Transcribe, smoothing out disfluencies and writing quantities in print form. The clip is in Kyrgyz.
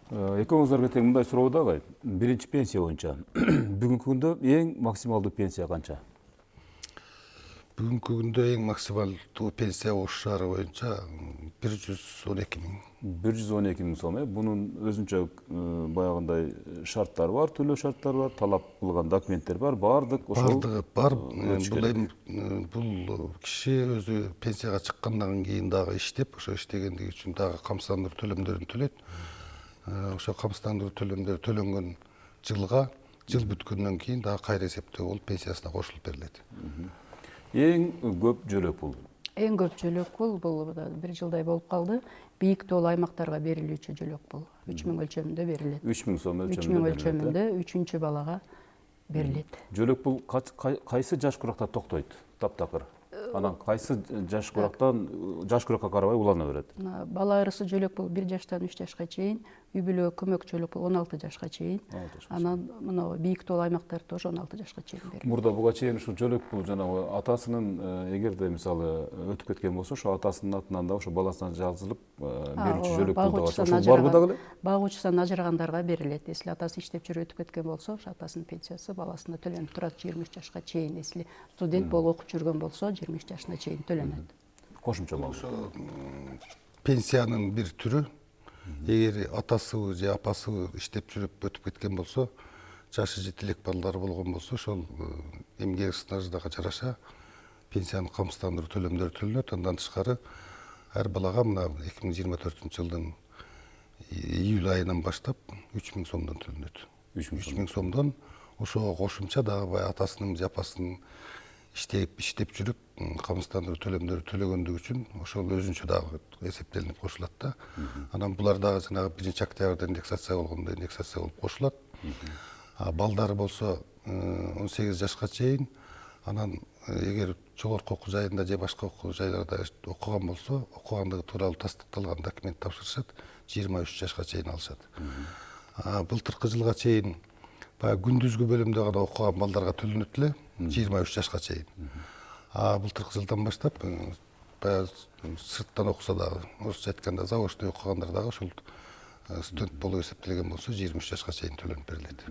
Экөөңүздарга тең мындай суроо дагы. Биринчи пенсия боюнча бүгүнкү күндө эң максималдуу пенсия канча? Бүгүнкү күндө эң максималдуу пенсия ош шаары боюнча 112 миң. 112 миң сом. Бунун өзүнчө баягындай шарттары бар, төлөө шарттары бар, талап кылган документтер бар, баардык ошол. Бардыгы бар. Бул киши өзү пенсияга чыккандан кийин дагы иштеп, ошо иштегендиги үчүн дагы камсыздандыруу төлөмдөрүн төлөйт. Ошо камсыздандыруу төлөмдөрү төлөнгөн жылга, жыл бүткөндөн кийин дагы кайра эсептөө болуп пенсиясына кошулуп берилет. Эң көп жөлөк пул. Эң көп жөлөк пул бул бир жылдай болуп калды. Бийик тоолуу аймактарга берилүүчү жөлөк пул 3000 өлчөмүндө берилет. 3000 сом 3000 өлчөмүндө 3-чү балага берилет. Жөлөк пул кайсы жаш куракта токтойт? Таптакыр. Анан кайсы жаш куракка карабай улана берет? Бала ырысы жөлөк пул 1 жаштан 3 жашка чейин, үй бүлө көмөк жөлөк пул 16 жашка чейин. Анан мына бийик тоолуу аймактарда тоже 16 жашка чейин берилет. Мурда буга чейин ушул жөлөк пул жанагы атасынын эгерде мисалы өтүп кеткен болсо, ошо атасынын атынан да ошо баласына жазылып берүүчү жөлөк пул да бар. Ошол барбы дагы эле? Багуучусунан ажырагандарга берилет. Если атасы иштеп жүрүп өтүп кеткен болсо, ошо атасынын пенсиясы баласына төлөнүп турат 23 жашка чейин. Если студент болуп окуп жүргөн болсо, 23 жашына чейин төлөнөт. Кошумча багуу. Ошо пенсиянын бир түрү. Эгер атасы же апасы иштеп жүрүп өтүп кеткен болсо, жашы жетилек балдары болгон болсо, ошол эмгек стаждага жараша пенсиянын камсыздандыруу төлөмдөрү төлөнөт. Андан тышкары ар балага мына 2024-жылдын июль айынан баштап 3000 сомдон төлөнөт. 3000 сомдон ошого кошумча дагы бай атасынын же апасынын иштеп жүрүп камсыздандыруу төлөмдөрү төлөгөндүгү үчүн ошол өзүнчө дагы эсептелинип кошулат да. Анан булар дагы жанагы 1-октябрда индексация болгондо индексация болуп кошулат. Балдары болсо 18 жашка чейин, анан эгер жогорку окуу жайында же башка окуу жайларда окуган болсо, окугандыгы тууралуу тастыкталган документ тапшырышат, 23 жашка чейин алышат. Былтыркы жылга чейин баягы күндүзгү бөлүмдө гана окуган балдарга төлөнөт эле 23 жашка чейин. Былтыркы жылдан баштап баягы сырттан окуса дагы, орусча айтканда заочный окугандар дагы ошол студент болуп эсептелген болсо 23 жашка чейин төлөнүп берилет.